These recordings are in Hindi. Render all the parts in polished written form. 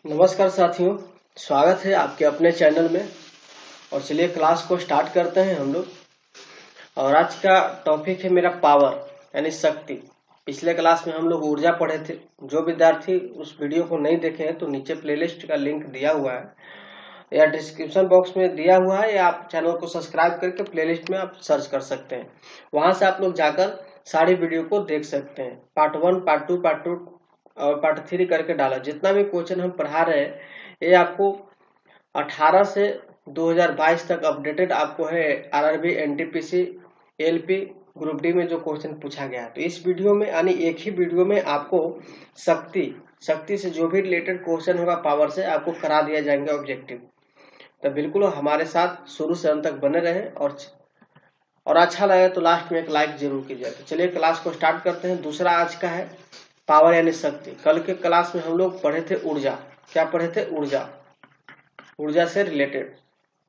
नमस्कार साथियों, स्वागत है आपके अपने चैनल में। और चलिए क्लास को स्टार्ट करते हैं हम लोग। और आज का टॉपिक है मेरा पावर यानी शक्ति। पिछले क्लास में हम लोग ऊर्जा पढ़े थे। जो विद्यार्थी उस वीडियो को नहीं देखे हैं तो नीचे प्लेलिस्ट का लिंक दिया हुआ है या डिस्क्रिप्शन बॉक्स में दिया हुआ है, या आप चैनल को सब्सक्राइब करके प्लेलिस्ट में आप सर्च कर सकते हैं। वहां से आप लोग जाकर सारी वीडियो को देख सकते हैं। पार्ट 1, पार्ट 2, पार्ट 2 और पार्ट 3 करके डाला। जितना भी क्वेश्चन हम पढ़ा रहे हैं ये आपको 18 से 2022 तक अपडेटेड आपको है। RRB, NTPC, LP, group D में जो क्वेश्चन पूछा गया है, तो इस वीडियो में यानी एक ही वीडियो में आपको शक्ति से जो भी रिलेटेड क्वेश्चन होगा पावर से आपको करा दिया जाएंगे ऑब्जेक्टिव। तो बिल्कुल हमारे साथ शुरू से अंत तक बने रहे और अच्छा लगे तो लास्ट में एक लाइक जरूर कीजिए। तो चलिए क्लास को स्टार्ट करते हैं। दूसरा आज का है पावर यानी शक्ति। कल के क्लास में हम लोग पढ़े थे ऊर्जा। क्या पढ़े थे? ऊर्जा से रिलेटेड।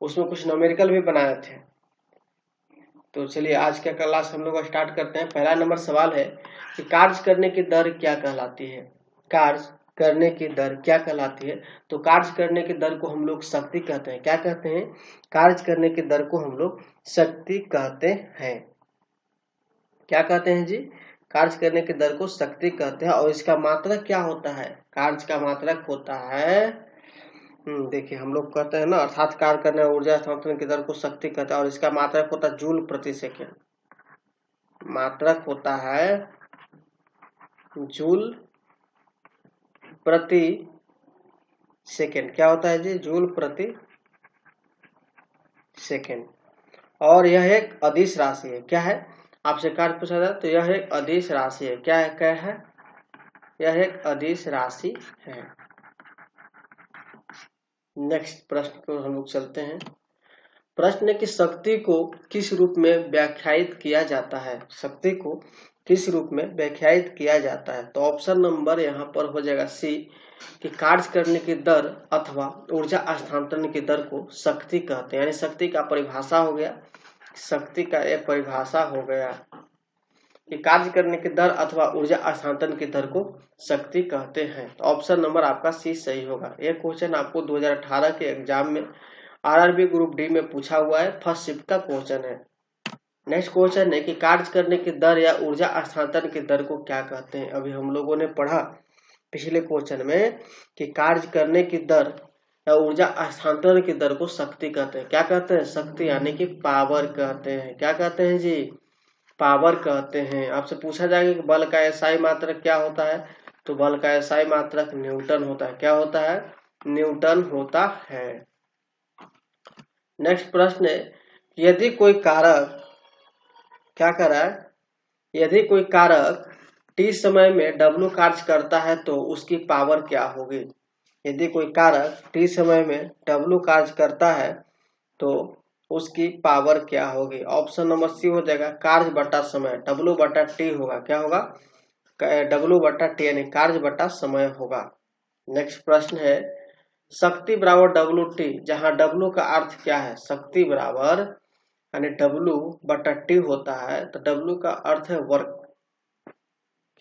उसमें कुछ न्यूमेरिकल भी बनाए थे। तो चलिए आज का क्लास हम लोग स्टार्ट करते हैं। पहला नंबर सवाल है कि कार्य करने की दर क्या कहलाती है? कार्य करने की दर क्या कहलाती है? तो कार्य करने की दर को हम लोग शक्ति कहते हैं। क्या कहते हैं? कार्य करने की दर को हम लोग शक्ति कहते हैं। क्या कहते हैं जी? कार्य करने की दर को शक्ति कहते हैं। और इसका मात्रक क्या होता है? कार्य का मात्रक होता है, देखिए हम लोग कहते हैं ना, अर्थात कार्य करने ऊर्जा हस्तांतरण की दर को शक्ति कहते हैं। और इसका मात्रक होता है जूल प्रति सेकेंड। मात्रक होता है जूल प्रति सेकेंड। क्या होता है जी? जूल प्रति सेकेंड। और यह एक अदिश राशि है। क्या है? आपसे कार्य पूछा जाए तो यह एक अदिश राशि है। क्या है? यह एक अदिश राशि है। नेक्स्ट प्रश्न को हम लोग चलते हैं। प्रश्न है कि शक्ति को किस रूप में व्याख्यायित किया जाता है? शक्ति को किस रूप में व्याख्यायित किया जाता है? तो ऑप्शन नंबर यहाँ पर हो जाएगा सी, कि कार्य करने की दर अथवा ऊर्जा हस्तांतरण की दर को शक्ति कहते हैं। यानी शक्ति का परिभाषा हो गया, शक्ति का एक परिभाषा हो गया कि कार्य करने की दर अथवा ऊर्जा हस्तांतरण की दर को शक्ति कहते हैं। तो ऑप्शन नंबर आपका सी सही होगा। यह क्वेश्चन आपको 2018 के एग्जाम में आरआरबी ग्रुप डी में पूछा हुआ है। फर्स्ट शिफ्ट का क्वेश्चन है। नेक्स्ट क्वेश्चन है कि कार्य करने की दर या ऊर्जा हस्तांतरण की दर को क्या कहते हैं? अभी हम लोगों ने पढ़ा पिछले क्वेश्चन में कि कार्य करने की दर या ऊर्जा हस्तांतरण की दर को शक्ति कहते हैं। क्या कहते हैं? शक्ति यानी कि पावर कहते हैं। क्या कहते हैं जी? पावर कहते हैं। आपसे पूछा जाएगा कि बल का एसआई मात्रक क्या होता है? तो बल का एसआई मात्रक न्यूटन होता है। क्या होता है? न्यूटन होता है। नेक्स्ट प्रश्न है, यदि कोई कारक क्या कर रहा है? यदि कोई कारक t समय में W कार्य करता है तो उसकी पावर क्या होगी? यदि कोई कारक t समय में W कार्य करता है तो उसकी पावर क्या होगी? ऑप्शन नंबर सी हो जाएगा, कार्य बटा समय। W बटा टी होगा। क्या होगा? W बटा टी यानी कार्य बटा समय होगा। नेक्स्ट प्रश्न है, शक्ति बराबर WT, जहां W का अर्थ क्या है? शक्ति बराबर यानी W बटा टी होता है तो W का अर्थ है वर्क।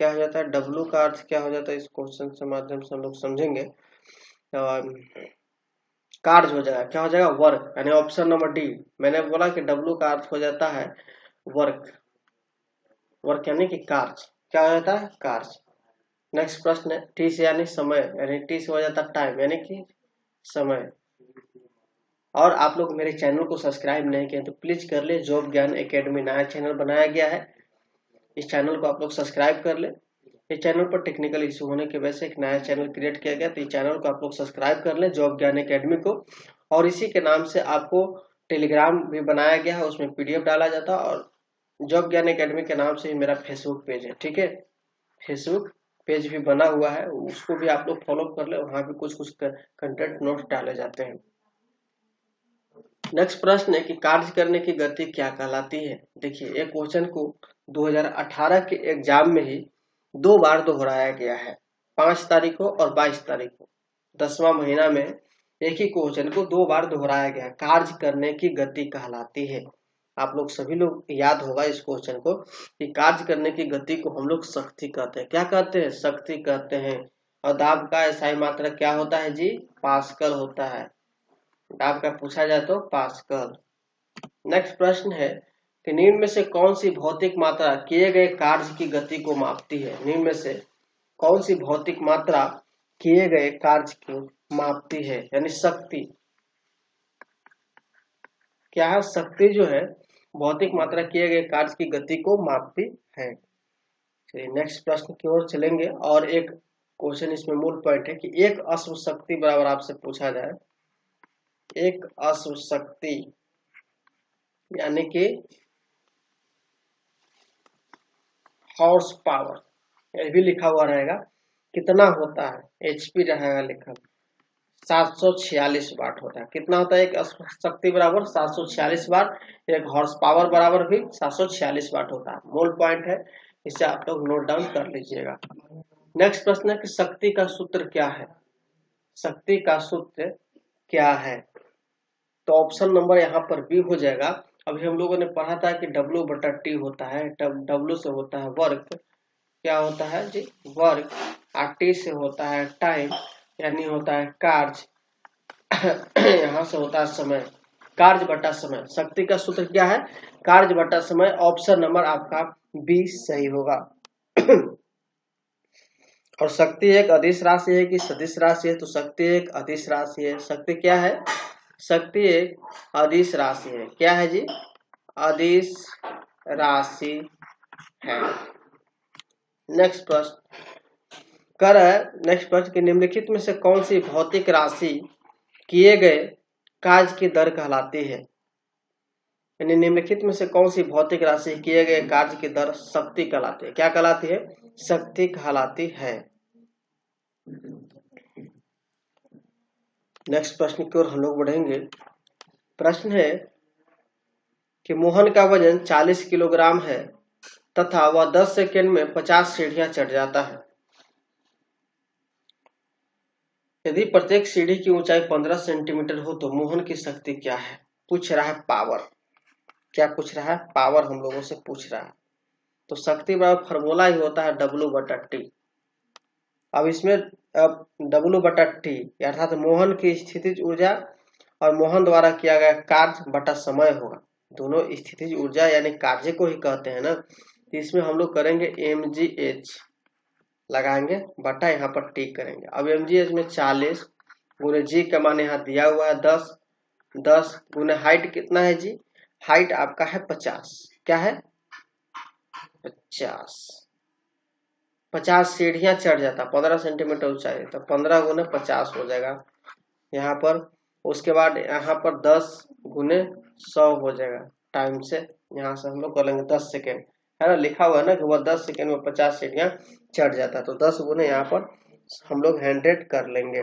क्या हो जाता है? W का अर्थ क्या हो जाता है? इस क्वेश्चन के माध्यम से हम लोग समझेंगे। कार्य हो जाएगा। क्या हो जाएगा? वर्क। यानी ऑप्शन नंबर डी। मैंने बोला कि W का अर्थ हो जाता है वर्क। वर्क यानी कि कार्य। क्या हो जाता है? कार्य। नेक्स्ट प्रश्न है, टी से यानी समय, यानी टी से हो जाता है टाइम यानी कि समय। और आप लोग मेरे चैनल को सब्सक्राइब नहीं किए तो प्लीज कर ले। जॉब ज्ञान एकेडमी नया चैनल बनाया गया है, इस चैनल को आप लोग सब्सक्राइब कर ले। इस चैनल पर टेक्निकल इशू होने की वजह से एक नया चैनल क्रिएट किया गया, तो इस चैनल को आप लोग सब्सक्राइब कर ले, जॉब ज्ञान एकेडमी को। और इसी के नाम से आपको टेलीग्राम भी बनाया गया है, उसमें पीडीएफ डाला जाता है। और जॉब ज्ञान एकेडमी के नाम से ही मेरा फेसबुक पेज है। ठीक है, फेसबुक पेज भी बना हुआ है, उसको भी आप लोग फॉलो कर ले। वहां भी कुछ कंटेंट नोट्स डाले जाते हैं। नेक्स्ट प्रश्न है कि कार्य करने की गति क्या कहलाती है? देखिए एक क्वेश्चन को 2018 के एग्जाम में ही 2 बार दोहराया गया है, 5 तारीख को और 22 तारीख को। 10वां महीना में एक ही क्वेश्चन को 2 बार दोहराया गया। कार्य करने की गति कहलाती है। आप लोग सभी लोग याद होगा इस क्वेश्चन को कि कार्य करने की गति को हम लोग शक्ति कहते हैं। क्या कहते हैं? शक्ति कहते हैं। और दाब का SI मात्रक क्या होता है जी? पास्कल होता है। दाब का पूछा जाए तो पास्कल। नेक्स्ट प्रश्न है कि निम्न में से कौन सी भौतिक मात्रा किए गए कार्य की गति को मापती है? निम्न में से कौन सी भौतिक मात्रा किए गए कार्य को मापती है? यानी शक्ति क्या है? शक्ति जो है भौतिक मात्रा किए गए कार्य की गति को मापती है। चलिए नेक्स्ट प्रश्न की ओर चलेंगे। और एक क्वेश्चन इसमें मूल पॉइंट है कि एक अश्व शक्ति बराबर आपसे पूछा जाए, एक अश्व शक्ति यानी कि हॉर्स पावर, ये भी लिखा हुआ रहेगा कितना होता है, HP रहेगा लिखा, 746 वाट होता है। कितना होता है एक अश्व शक्ति बराबर? 746 वाट। एक हॉर्स पावर बराबर भी 746 वाट होता है। मूल पॉइंट है, इसे आप लोग नोट डाउन कर लीजिएगा। नेक्स्ट प्रश्न है कि शक्ति का सूत्र क्या है? शक्ति का सूत्र क्या है? तो ऑप्शन नंबर यहाँ पर बी हो जाएगा। अभी हम लोगों ने पढ़ा था कि W/T होता है, W से होता है वर्क, क्या होता है जी? वर्क। और T से होता है टाइम, यानी होता है कार्य। यहाँ से होता है समय, कार्य बटा समय। शक्ति का सूत्र क्या है? कार्य बटा समय। ऑप्शन नंबर आपका बी सही होगा। और शक्ति एक अदिश राशि है कि सदिश राशि है? तो शक्ति एक अदिश राशि है। शक्ति क्या है? शक्ति एक अदिश राशि है। क्या है जी? अदिश राशि है। नेक्स्ट प्रश्न कर है, नेक्स्ट प्रश्न कि निम्नलिखित में से कौन सी भौतिक राशि किए गए कार्य की दर कहलाती है? यानी निम्नलिखित में से कौन सी भौतिक राशि किए गए कार्य की दर शक्ति कहलाती है? क्या कहलाती है? शक्ति कहलाती है। नेक्स्ट प्रश्न की ओर हम लोग बढ़ेंगे। प्रश्न है कि मोहन का वजन 40 किलोग्राम है तथा वह 10 सेकेंड में 50 सीढ़ियां चढ़ जाता है। यदि प्रत्येक सीढ़ी की ऊंचाई 15 सेंटीमीटर हो तो मोहन की शक्ति क्या है? पूछ रहा है पावर। क्या पूछ रहा है? पावर हम लोगों से पूछ रहा है। तो शक्ति बराबर फॉर्मूला ही होता है W/T। अब इसमें W/T अर्थात मोहन की स्थितिज ऊर्जा और मोहन द्वारा किया गया कार्य बटा समय होगा। दोनों स्थितिज ऊर्जा यानी कार्य को ही कहते हैं ना। तो इसमें हम लोग करेंगे mgh लगाएंगे बटा यहाँ पर T करेंगे। अब mgh में 40 गुने जी का मान यहाँ दिया हुआ है 10 गुने हाइट कितना है जी? हाइट आपका है 50। क्या है? 50 सीढ़ियां चढ़ जाता, 15 सेंटीमीटर ऊंचाई, तो 15 गुने 50 हो जाएगा यहाँ पर। उसके बाद यहाँ पर 10 गुने 100 हो जाएगा टाइम से। यहाँ से हम लोग कर लेंगे 10 सेकेंड, है ना, लिखा हुआ है ना कि वह 10 सेकेंड में 50 सीढ़ियां चढ़ जाता, तो 10 गुने यहाँ पर हम लोग 100 कर लेंगे।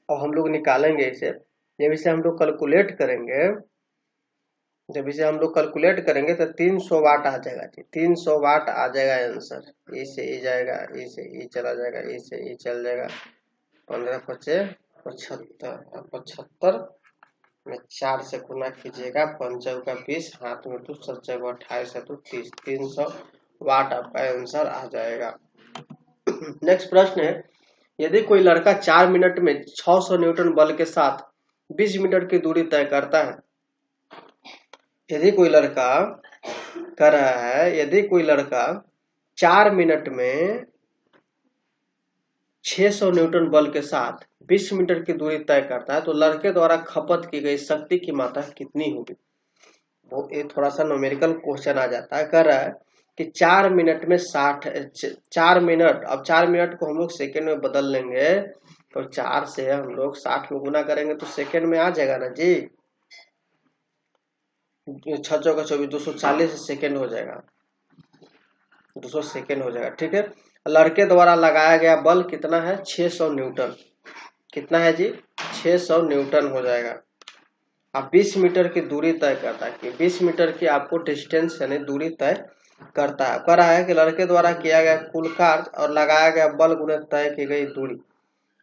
अब हम लोग निकालेंगे इसे। जब इसे हम लोग कैलकुलेट करेंगे, जब इसे हम लोग कैलकुलेट करेंगे तो 300 वाट आ जाएगा जी। 300 वाट आ जाएगा आंसर। ई से ई जाएगा, ई से ई चला जाएगा, ई से ई चल जाएगा। 15 पचे 75, 75 में 4 से गुना कीजिएगा, 5 का 20, हाथ में तो 7 28 है तो 30, 300 वाट आपका आंसर आ जाएगा। नेक्स्ट प्रश्न है, यदि कोई लड़का 4 मिनट में 600 न्यूटन बल के साथ 20 मीटर की दूरी तय करता है। यदि कोई लड़का कर रहा है, यदि कोई लड़का 4 मिनट में 600 न्यूटन बल के साथ 20 मीटर की दूरी तय करता है तो लड़के द्वारा खपत की गई शक्ति की मात्रा कितनी होगी? वो ये थोड़ा सा न्यूमेरिकल क्वेश्चन आ जाता है। कर रहा है कि 4 मिनट में 4 मिनट, अब 4 मिनट को हम लोग सेकेंड में बदल लेंगे तो 4 से हम लोग 60 में गुना करेंगे तो सेकेंड में आ जाएगा ना जी। 6 चौका 24, 240 सेकेंड हो जाएगा, 200 सेकेंड हो जाएगा। ठीक है, लड़के द्वारा लगाया गया बल कितना है? 600 न्यूटन। कितना है जी? 600 न्यूटन हो जाएगा। अब 20 मीटर की दूरी तय करता है कि 20 मीटर की आपको डिस्टेंस यानी दूरी तय करता है। कह रहा है कि लड़के द्वारा किया गया कुल कार्य और लगाया गया बल गुने तय की गई दूरी।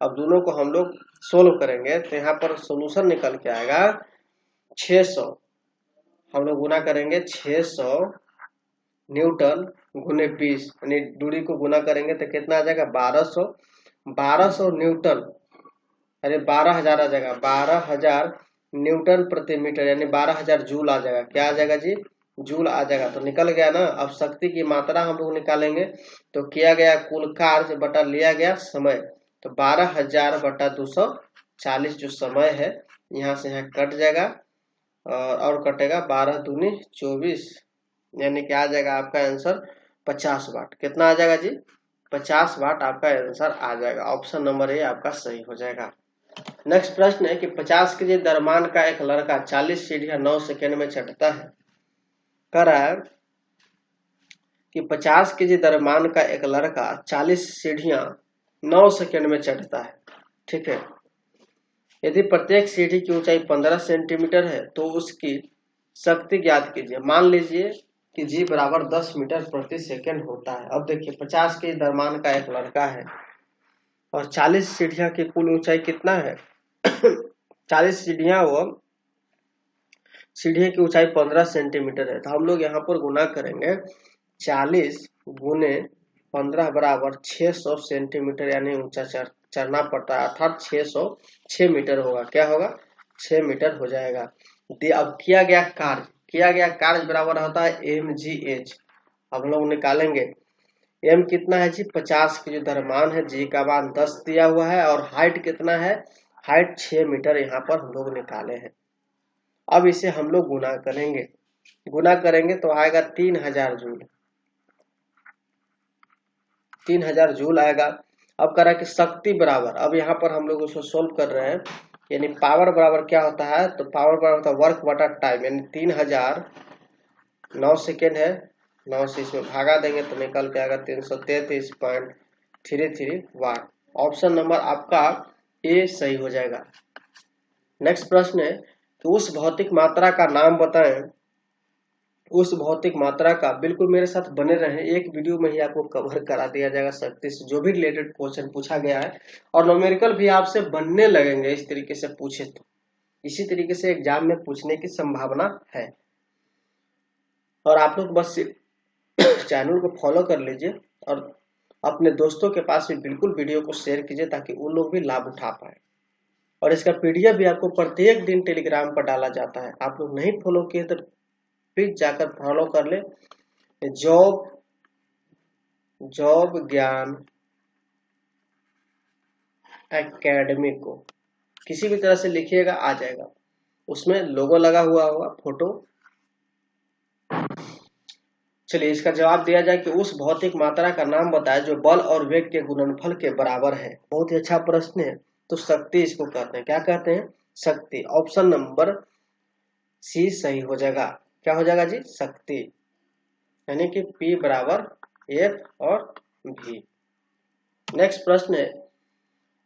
अब दोनों को हम लोग सोल्व करेंगे तो यहाँ पर सोल्यूशन निकल के आएगा 600, हम लोग गुना करेंगे 600 न्यूटन गुने 20 यानी दूरी को गुना करेंगे तो कितना आ जाएगा 1200 न्यूटन, अरे 12,000 आ जाएगा, 12,000 न्यूटन प्रति मीटर यानी 12,000 जूल आ जाएगा। क्या आ जाएगा जी? जूल आ जाएगा। तो निकल गया ना। अब शक्ति की मात्रा हम लोग निकालेंगे तो किया गया कुल कार्य बटा लिया गया समय, तो 12,000 बटा 240 जो समय है यहाँ से यहाँ कट जाएगा और कटेगा 12 दूनी 24 यानी क्या आ जाएगा आपका आंसर 50 वाट। कितना आ जाएगा जी? 50 वाट आपका आंसर आ जाएगा। ऑप्शन नंबर ए आपका सही हो जाएगा। नेक्स्ट प्रश्न है कि 50 केजी द्रव्यमान का एक लड़का 40 सीढ़ियां 9 सेकेंड में चढ़ता है। कह रहा है कि 50 केजी द्रव्यमान का एक लड़का 40 सीढ़ियां 9 सेकेंड में चढ़ता है। ठीक है, यदि प्रत्येक सीढ़ी की ऊंचाई 15 सेंटीमीटर है तो उसकी शक्ति ज्ञात कीजिए। मान लीजिए कि जी बराबर 10 मीटर प्रति सेकेंड होता है। अब देखिए 50 केजी द्रव्यमान का एक लड़का है और 40 सीढ़ियां की कुल ऊंचाई कितना है 40 सीढ़ियां वो सीढ़ी की ऊंचाई 15 सेंटीमीटर है। तो हम लोग यहाँ पर गुना करेंगे 40 गुने 15 बराबर 600 सेंटीमीटर यानी ऊंचा चढ़ना पड़ता है, अर्थात 606 मीटर होगा। क्या होगा? 6 मीटर हो जाएगा। अब किया गया कार्य बराबर होता है mgh। अब हम लोग निकालेंगे m कितना है जी 50 की जो द्रव्यमान है, g का मान 10 दिया हुआ है और हाइट कितना है, हाइट 6 मीटर यहाँ पर हम लोग निकाले हैं। अब इसे हम लोग गुना करेंगे तो आएगा 3000 जूल आएगा। अब कह रहा है कि शक्ति बराबर, अब यहाँ पर हम लोग उसको सोल्व कर रहे हैं, यानी पावर बराबर क्या होता है, तो पावर बराबर होता है वर्क बटा टाइम, यानी 3000 9 सेकेंड है, 9 से इसमें भागा देंगे तो निकल के आएगा 333.33 वाट। ऑप्शन नंबर आपका ए सही हो जाएगा। नेक्स्ट प्रश्न है कि उस भौतिक मात्रा का नाम बताएं। उस भौतिक मात्रा का, बिल्कुल मेरे साथ बने रहें, एक वीडियो में ही आपको कवर करा दिया जाएगा शक्ति से जो भी रिलेटेड क्वेश्चन पूछा गया है, और न्यूमेरिकल भी आपसे बनने लगेंगे इस तरीके से पूछे तो इसी तरीके से एग्जाम में पूछने की संभावना है। और आप लोग बस चैनल को फॉलो कर लीजिए और अपने दोस्तों के पास भी बिल्कुल वीडियो को शेयर कीजिए ताकि वो लोग भी लाभ उठा पाए। और इसका पीडीएफ भी आपको प्रत्येक दिन टेलीग्राम पर डाला जाता है। आप लोग नहीं फॉलो किए तो प्लीज जाकर फॉलो कर ले। जॉब ज्ञान एकेडमी को किसी भी तरह से लिखिएगा आ जाएगा, उसमें लोगो लगा हुआ होगा, फोटो। चलिए इसका जवाब दिया जाए कि उस भौतिक मात्रा का नाम बताए जो बल और वेग के गुणनफल के बराबर है। बहुत ही अच्छा प्रश्न है। तो शक्ति इसको कहते हैं। क्या कहते हैं? शक्ति। ऑप्शन नंबर सी सही हो जाएगा। क्या हो जाएगा जी? शक्ति, यानी कि P बराबर F और V। नेक्स्ट प्रश्न है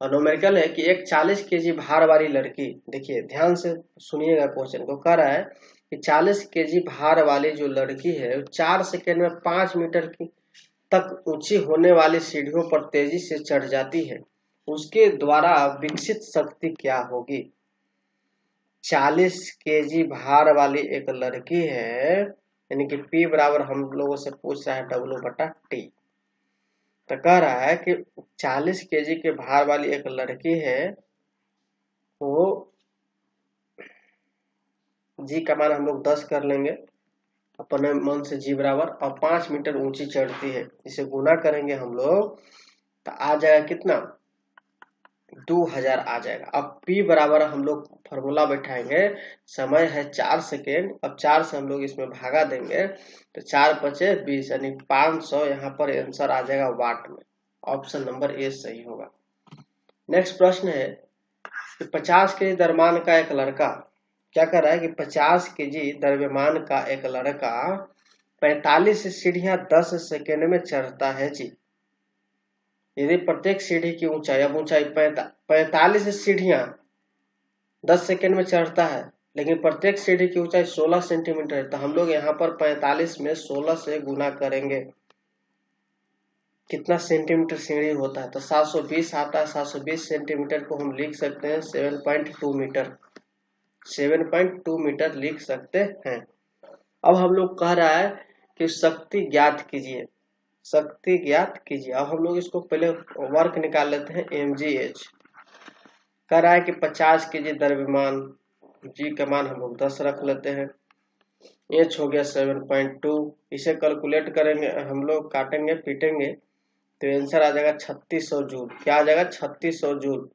न्यूमेरिकल है कि एक 40 केजी भार वाली लड़की, देखिए ध्यान से सुनिएगा क्वेश्चन को, कह रहा है कि 40 केजी भार वाली जो लड़की है 4 सेकेंड में 5 मीटर की तक ऊंची होने वाली सीढ़ियों पर तेजी से चढ़ जाती है, उसके द्वारा विकसित शक्ति क्या होगी? 40 केजी भार वाली एक लड़की है, यानी कि P बराबर हम लोगों से पूछ रहा है W बटा T। तो कह रहा है कि 40 केजी के भार वाली एक लड़की है, वो जी का मान हम लोग 10 कर लेंगे अपने मन से, जी बराबर, और 5 मीटर ऊंची चढ़ती है। इसे गुना करेंगे हम लोग तो आ जाएगा कितना? 2000 आ जाएगा। अब P बराबर हम लोग फॉर्मूला बैठाएंगे, समय है 4 सेकेंड। अब 4 से हम लोग इसमें भागा देंगे तो 4 बचे 20 यानी 500 यहाँ पर आंसर आ जाएगा वाट में। ऑप्शन नंबर ए सही होगा। नेक्स्ट प्रश्न है कि 50 केजी द्रव्यमान का एक लड़का, क्या कर रहा है कि 50 केजी द्रव्यमान का एक लड़का 45 सीढ़ियां 10 सेकेंड में चढ़ता है जी। यदि प्रत्येक सीढ़ी की ऊंचाई, अब ऊंचाई 45 सीढ़ियां 10 सेकेंड में चढ़ता है, लेकिन प्रत्येक सीढ़ी की ऊंचाई 16 सेंटीमीटर है, तो हम लोग यहाँ पर 45 में 16 से गुना करेंगे। कितना सेंटीमीटर सीढ़ी होता है? तो 720 आता है। 720 सेंटीमीटर को हम लिख सकते हैं 7.2 मीटर। 7.2 मीटर लिख सकते हैं। अब हम लोग कह रहा है कि शक्ति ज्ञात कीजिए। शक्ति ज्ञात कीजिए। अब हम लोग इसको पहले वर्क निकाल लेते हैं। mgh कह रहा है कि 50 kg द्रव्यमान, g का मान हम लोग 10 रख लेते हैं, h हो गया 7.2। इसे कैलकुलेट करेंगे हम लोग, काटेंगे पीटेंगे तो आंसर आ जाएगा 3600 जूल। क्या आ जाएगा? 3600 जूल।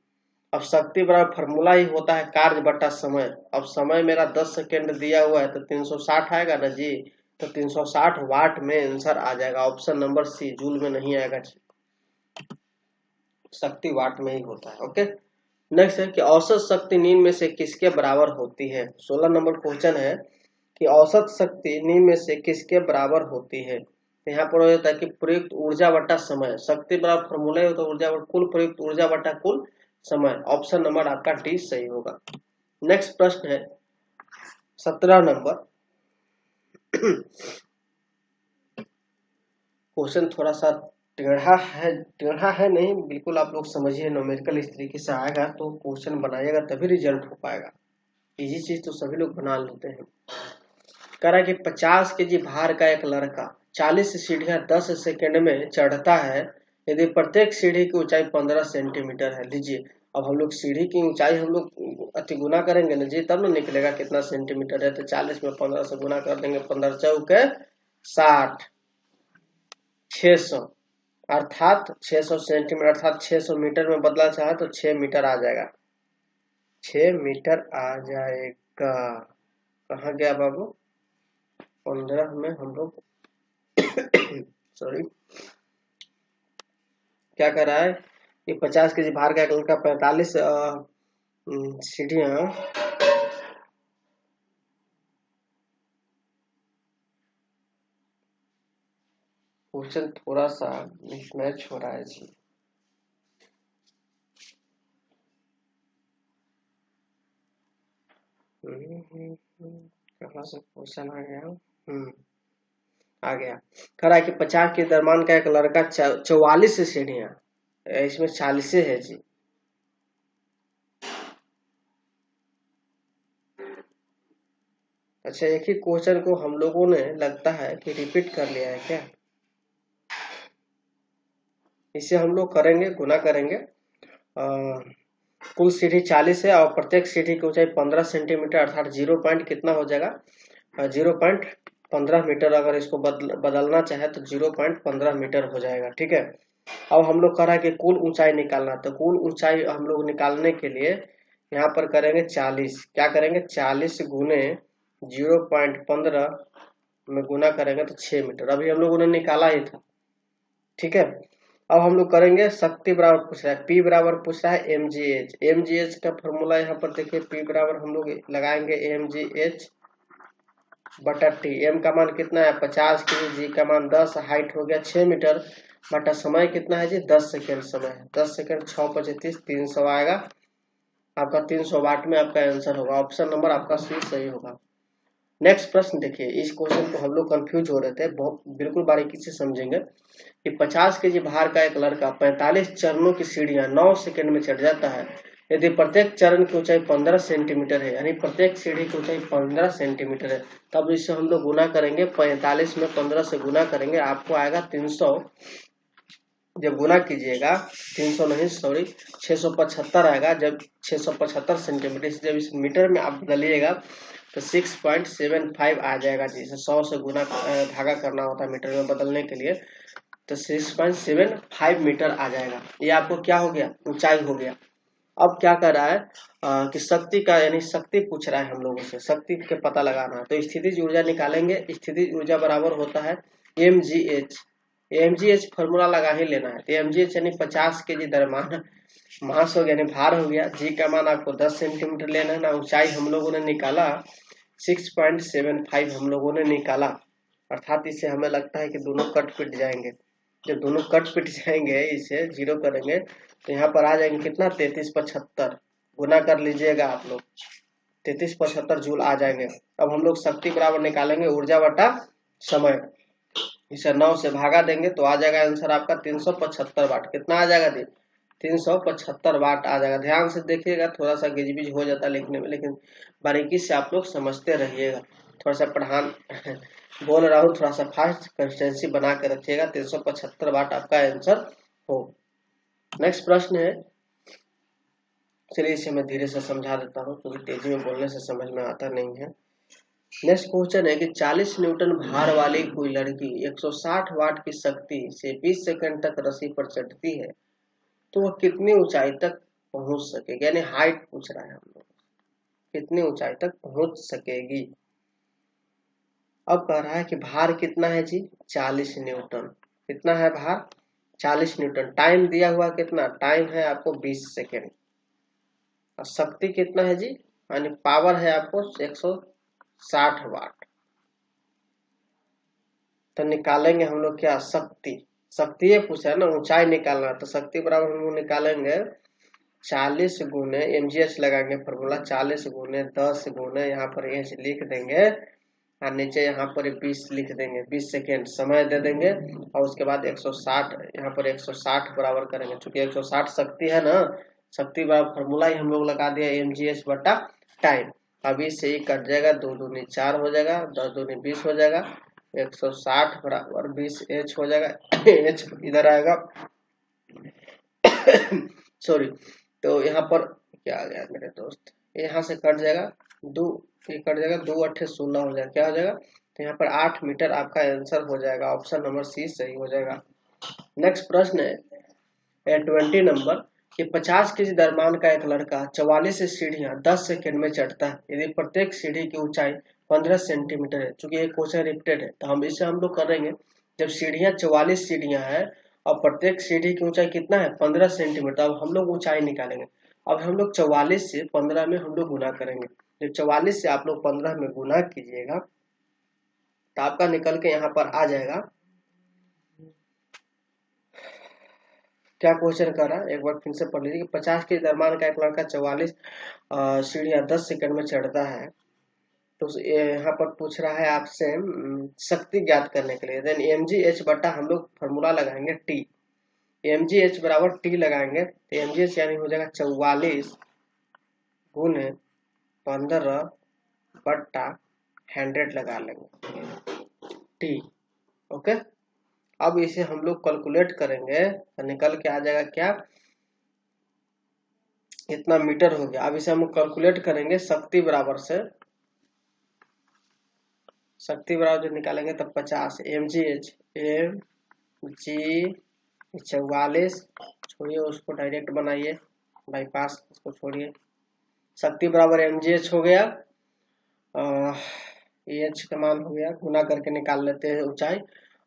अब शक्ति बराबर फॉर्मूला ही होता है कार्य बटा समय। अब समय मेरा 10 सेकेंड दिया हुआ है तो 360 आएगा ना जी, तो 360 वाट में आंसर आ जाएगा। ऑप्शन नंबर सी, जूल में नहीं आएगा, शक्ति वाट में ही होता है। ओके, नेक्स्ट है कि औसत शक्ति निम्न में से किसके बराबर होती है। 16 नंबर क्वेश्चन है कि औसत शक्ति निम्न में से किसके बराबर होती है। यहाँ पर होता है कि प्रयुक्त ऊर्जा बटा समय। शक्ति बराबर फॉर्मूला ही होता है ऊर्जा कुल प्रयुक्त ऊर्जा बटा कुल समय। ऑप्शन नंबर आपका डी सही होगा। नेक्स्ट प्रश्न है 17 नंबर। क्वेश्चन थोड़ा सा टेढ़ा है नहीं, बिल्कुल आप लोग समझिए, न्यूमेरिकल इस तरीके से आएगा तो क्वेश्चन बनाइएगा तभी रिजल्ट हो पाएगा। इजी चीज तो सभी लोग बना लेते हैं। कह रहा है कि 50 केजी भार का एक लड़का 40 सीढ़ियां 10 सेकंड में चढ़ता है यदि प्रत्येक सीढ़ी की ऊंचाई 15 सेंटीमीटर है। लीजिए, अब हम लोग सीढ़ी की ऊंचाई हम लोग अति गुना करेंगे ना जी, तब ना निकलेगा कितना सेंटीमीटर है। तो 40 में 15 से गुना कर देंगे, 15 चौके 60, 600 अर्थात 600 सेंटीमीटर अर्थात 600 मीटर में बदला चाहे तो 6 मीटर आ जाएगा, 6 मीटर आ जाएगा। कहाँ गया बाबू? 15 में हम लोग सॉरी क्या कर रहा है कि 50 केजी भार का एक लड़का 45 सीढ़ियां क्वेश्चन थोड़ा सा मिसमैच हो रहा है जी। कहाँ से क्वेश्चन आ गया? आ गया। कह रहा है कि 50 के दरमान का एक लड़का 44 सीढ़ियां, इसमें 40 है जी। अच्छा, एक ही क्वेश्चन को हम लोगों ने लगता है कि रिपीट कर लिया है क्या? इसे हम लोग करेंगे, गुना करेंगे। कुल सीढ़ी 40 है और प्रत्येक सीढ़ी की ऊंचाई 15 सेंटीमीटर अर्थात 0 पॉइंट कितना हो जाएगा? 0.15 मीटर। अगर इसको बदलना चाहे तो 0.15 मीटर हो जाएगा। ठीक है, अब हम लोग कह रहा है कि कुल ऊंचाई निकालना, तो कुल ऊंचाई हम लोग निकालने के लिए यहाँ पर करेंगे 40। क्या करेंगे? 40 गुने 0.15 में गुना करेंगे तो 6 मीटर। अभी हम लोगों ने निकाला ही था। ठीक है, अब हम लोग करेंगे शक्ति बराबर पूछ रहा है, P बराबर पूछ रहा है mgh। mgh का फॉर्मूला यहाँ पर देखिए, P बराबर हम लोग लगाएंगे mgh बटा टी। m का मान कितना है? 50 के। जी का मान 10, हाइट हो गया 6 मीटर बटा समय कितना है जी? 10 सेकेंड समय है। 10 सेकेंड 6 25 300 आएगा आपका। 300 वाट में आपका आंसर होगा। ऑप्शन नंबर आपका सी सही होगा। नेक्स्ट प्रश्न देखिए, इस क्वेश्चन को हम लोग कंफ्यूज हो रहे थे, बहुत बिल्कुल बारीकी से समझेंगे कि 50 केजी भार का एक लड़का 45 चरणों की सीढ़ियां 9 सेकंड में चढ़ जाता है यदि प्रत्येक चरण की ऊंचाई 15 सेंटीमीटर है, यानी प्रत्येक सीढ़ी की ऊंचाई 15 सेंटीमीटर है। तब इससे हम लोग गुना करेंगे, 45 में 15 से गुना करेंगे, आपको आएगा 300। जब गुना कीजिएगा 300 नहीं सॉरी 675 आएगा। जब 675 सेंटीमीटर, जब इस मीटर में आप बदलिएगा तो 6.75 आ जाएगा। जिसे 100 से गुना भागा करना होता है मीटर में बदलने के लिए, तो 6.75 मीटर आ जाएगा। ये आपको क्या हो गया? ऊंचाई हो गया। अब क्या कर रहा है कि शक्ति का, यानी शक्ति पूछ रहा है हम लोगों से, शक्ति के पता लगाना है। तो स्थितिज ऊर्जा निकालेंगे। स्थितिज ऊर्जा बराबर होता है mgh। mgh फॉर्मूला लगा ही लेना है। तो mgh यानी 50 केजी द्रव्यमान मास हो गया, यानी भार हो गया। जी का मान आपको 10 सेंटीमीटर लेना है ना। ऊंचाई हम लोगों ने निकाला 6.75 हम लोगों ने निकाला, अर्थात इससे हमें लगता है कि दोनों कट पिट जाएंगे। जब दोनों कट पिट जाएंगे, इसे जीरो करेंगे तो यहाँ पर आ जाएंगे कितना? 3375। गुना कर लीजिएगा आप लोग, 3375 जूल आ जाएंगे। अब हम लोग शक्ति बराबर निकालेंगे ऊर्जा बटा समय। इसे 9 से भागा देंगे तो आ जाएगा आंसर आपका 375 वाट। कितना आ जाएगा जी? 375 वाट आ जाएगा। ध्यान से देखिएगा, थोड़ा सा गिजबिज हो जाता है लिखने में, लेकिन बारीकी से आप लोग समझते रहिएगा। थोड़ा सा पढ़ान बोल रहा हूँ थोड़ा सा फास्ट कंसिस्टेंसी बना के रखिएगा। 375 वाट आपका आंसर हो। नेक्स्ट प्रश्न है, चलिए इसे मैं धीरे से समझा देता हूँ क्योंकि तेजी में बोलने से समझ में आता नहीं है। नेक्स्ट क्वेश्चन है कि 40 न्यूटन भार वाली कोई लड़की 160 वाट की शक्ति से 20 सेकंड तक रस्सी पर चढ़ती है तो वह कितनी ऊंचाई तक पहुंच सकेगी, यानी हाइट पूछ रहा है हम लोग, कितनी ऊंचाई तक पहुंच सकेगी। अब कह रहा है कि भार कितना है जी, 40 न्यूटन। कितना है भार, 40 न्यूटन। टाइम दिया हुआ कितना, टाइम है आपको 20 सेकेंड। और शक्ति कितना है जी, यानी पावर है आपको 160 वाट। तो निकालेंगे हम लोग क्या, शक्ति। शक्ति ये पूछा है ना, ऊंचाई निकालना, तो शक्ति बराबर हम लोग निकालेंगे 40 गुने mgh लगाएंगे फॉर्मूला, 40 गुने 10 गुने यहाँ पर एच लिख देंगे और नीचे यहाँ पर 20 लिख देंगे, 20 सेकेंड समय दे देंगे। और उसके बाद 160 यहाँ पर 160 बराबर करेंगे, चूंकि 160 शक्ति है ना, शक्ति बराबर फॉर्मूला ही हम लोग लगा दिया mgh बटा टाइम। अब इससे ही कट जाएगा, 2 दूनी 4 हो जाएगा, 10 दूनी 20 हो जाएगा, 160 बराबर 20 एच हो जाएगा। एच इधर आएगा सॉरी। तो यहाँ पर क्या आ गया मेरे दोस्त, यहाँ से कट जाएगा, दो ये कट जाएगा, 2 8 16 हो जाएगा, क्या हो जाएगा, तो यहाँ पर 8 मीटर आपका आंसर हो जाएगा। ऑप्शन नंबर सी सही हो जाएगा। नेक्स्ट प्रश्न है 20 नंबर कि 50 केजी द्रव्यमान का एक लड़का 44 सीढ़ियां 10 सेकंड में चढ़ता है यदि प्रत्येक सीढ़ी की ऊंचाई 15 सेंटीमीटर है। चूंकि ये क्वेश्चन रिपीटेड है तो हम इसे हम लोग करेंगे, जब सीढ़ियां 44 सीढ़ियां है और प्रत्येक सीढ़ी की ऊंचाई कितना है 15 सेंटीमीटर, अब हम लोग ऊंचाई निकालेंगे। अब हम लोग 44 से 15 में हम लोग गुना करेंगे। जब 44 से आप लोग 15 में गुना कीजिएगा तो आपका निकल के यहाँ पर आ जाएगा, क्या क्वेश्चन कर रहा है एक बार फिर से पढ़ लीजिए। 50 के द्रव्यमान का एक लड़का 44 सीढ़ियां 10 सेकंड में चढ़ता है तो यहाँ पर पूछ रहा है आपसे शक्ति ज्ञात करने के लिए। देन mgh बटा हम लोग फॉर्मूला लगाएंगे टी, mgh बराबर टी लगाएंगे तो mgh यानी हो जाएगा 44 गुने 15 बट्टा 100 लगा लेंगे टी। ओके, अब इसे हम लोग कैलकुलेट करेंगे तो निकल के आ जाएगा क्या, इतना मीटर हो गया। अब इसे हम कैलकुलेट करेंगे शक्ति बराबर से, शक्ति बराबर जो निकालेंगे तब 50 mgh mg 44, छोड़िए उसको डायरेक्ट बनाइए, बाईपास उसको छोड़िए। शक्ति बराबर mgh हो गया, एच का मान हो गया, गुना करके निकाल लेते हैं ऊंचाई।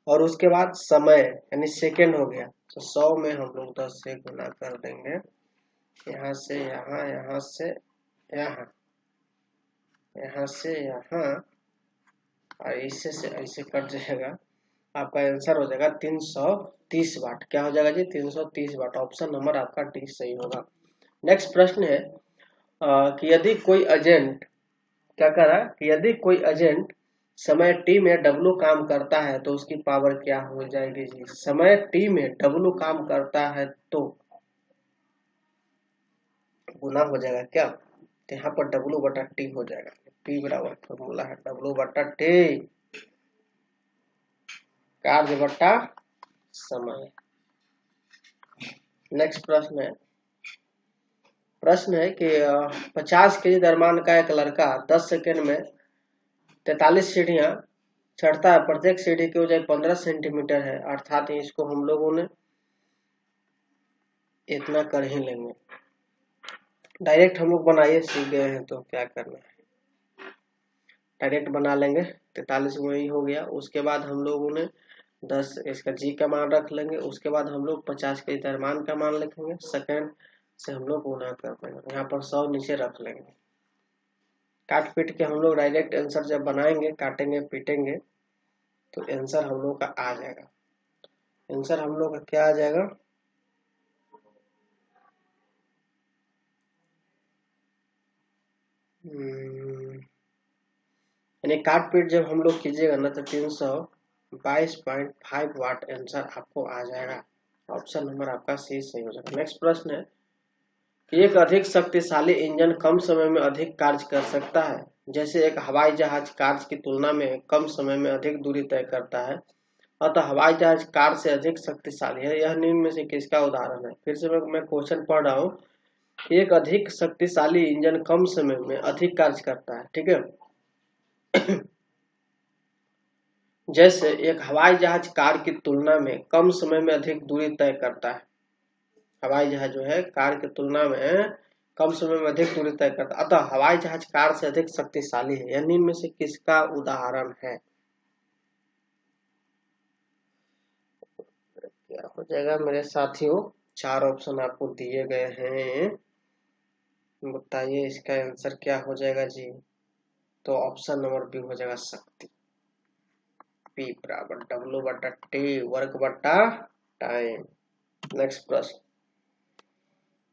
और उसके बाद समय यानी सेकेंड हो गया, तो 100 में हम लोग 10 से गुना कर देंगे, यहाँ से यहाँ, यहाँ से यहाँ, यहाँ से यहाँ, और ऐसे से ऐसे कट जाएगा। आपका आंसर हो जाएगा 330 वाट। क्या हो जाएगा जी, 330 वाट। ऑप्शन नंबर आपका डी सही होगा। नेक्स्ट प्रश्न है कि यदि कोई एजेंट, क्या कर रहा है कि यदि कोई एजेंट समय टी में डब्लू काम करता है तो उसकी पावर क्या हो जाएगी जी। समय टी में डब्लू काम करता है तो गुना हो जाएगा क्या, तो यहाँ पर डब्लू बटा टी हो जाएगा। टी बराबर फॉर्मूला है डब्लू बटा टी, कार्य बटा समय। नेक्स्ट प्रश्न है कि 50 केजी द्रव्यमान का एक लड़का 10 सेकेंड में 43 सीढ़ियां चढ़ता है, प्रत्येक सीढ़ी की ऊंचाई 15 सेंटीमीटर है, अर्थात इसको हम लोगों ने इतना कर ही लेंगे। डायरेक्ट हम लोग बनाइए, सीख गए हैं तो क्या करना है, डायरेक्ट बना लेंगे। 43 वही हो गया। उसके बाद हम लोगों ने 10 इसका जी का मान रख लेंगे। उसके बाद हम लोग 50 के द्रव्यमान का मान लिखेंगे, सेकेंड से हम लोग गुना कर देंगे, यहाँ पर 100 नीचे रख लेंगे। काट पीट के हम लोग डायरेक्ट आंसर जब बनाएंगे, काटेंगे पीटेंगे तो आंसर हम लोग का आ जाएगा। आंसर हम लोग का क्या आ जाएगा, यानी काट पीट जब हम लोग कीजिएगा ना तो 322.5 वाट आंसर आपको आ जाएगा। ऑप्शन नंबर आपका सी सही हो जाएगा। नेक्स्ट प्रश्न है कि एक अधिक शक्तिशाली इंजन कम समय में अधिक कार्य कर सकता है जैसे एक हवाई जहाज कार की तुलना में कम समय में अधिक दूरी तय करता है, अतः हवाई जहाज कार से अधिक शक्तिशाली है। यह निम्न में से किसका उदाहरण है? फिर से मैं क्वेश्चन पढ़ रहा हूँ। एक अधिक शक्तिशाली इंजन कम समय में अधिक कार्य करता है, ठीक है। जैसे एक हवाई जहाज कार की तुलना में कम समय में अधिक दूरी तय करता है। हवाई जहाज जो है कार की तुलना में कम समय में अधिक दूरी तय करता है, अतः हवाई जहाज कार से अधिक शक्तिशाली है। यह निम्न में से किसका उदाहरण है? क्या हो जाएगा मेरे साथियों? 4 ऑप्शन आपको दिए गए हैं, बताइए इसका आंसर क्या हो जाएगा जी। तो ऑप्शन नंबर बी हो जाएगा शक्ति। P बराबर W बटा T वर्क बटा टाइम।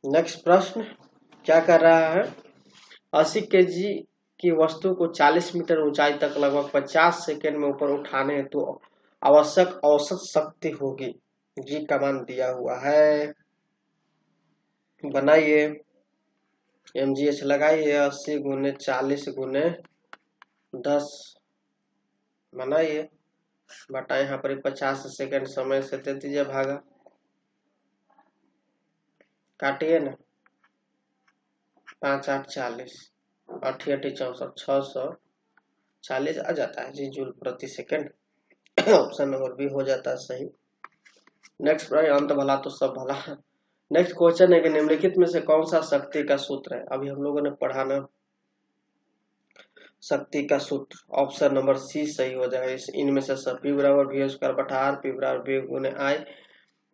नेक्स्ट प्रश्न क्या कर रहा है? 80 केजी की वस्तु को 40 मीटर ऊंचाई तक लगभग 50 सेकेंड में ऊपर उठाने हेतु आवश्यक औसत शक्ति होगी। जी का मान दिया हुआ है, बनाइए। MGH लगाइए। 80 गुने 40 गुने 10 बनाइए, बटा यहाँ पर 50 सेकेंड समय से दे दीजिए भागा, काटिए ना। 5 8 40, 8 8 64, 640 आ जाता है जी जूल प्रति सेकेंड। ऑप्शन नंबर बी हो जाता है सही। नेक्स्ट अंत भला तो सब भला। नेक्स्ट क्वेश्चन है कि निम्नलिखित में से कौन सा शक्ति का सूत्र है? अभी हम लोगों ने पढ़ा ना शक्ति का सूत्र। ऑप्शन नंबर सी सही हो जाएगा। इनमें से सब P बराबर V स्क्वायर बटा R, P बराबर V गुने I,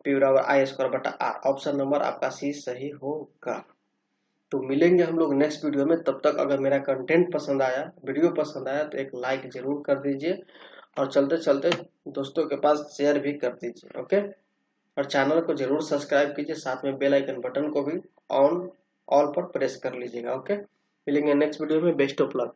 P बराबर I स्क्वायर बटा R। ऑप्शन नंबर आपका सी सही होगा। तो मिलेंगे हम लोग नेक्स्ट वीडियो में। तब तक अगर मेरा कंटेंट पसंद आया, वीडियो पसंद आया तो एक लाइक जरूर कर दीजिए और चलते चलते दोस्तों के पास शेयर भी कर दीजिए, ओके। और चैनल को जरूर सब्सक्राइब कीजिए, साथ में बेल आइकन बटन को भी ऑल पर प्रेस कर लीजिएगा, ओके। मिलेंगे नेक्स्ट वीडियो में। Best of luck.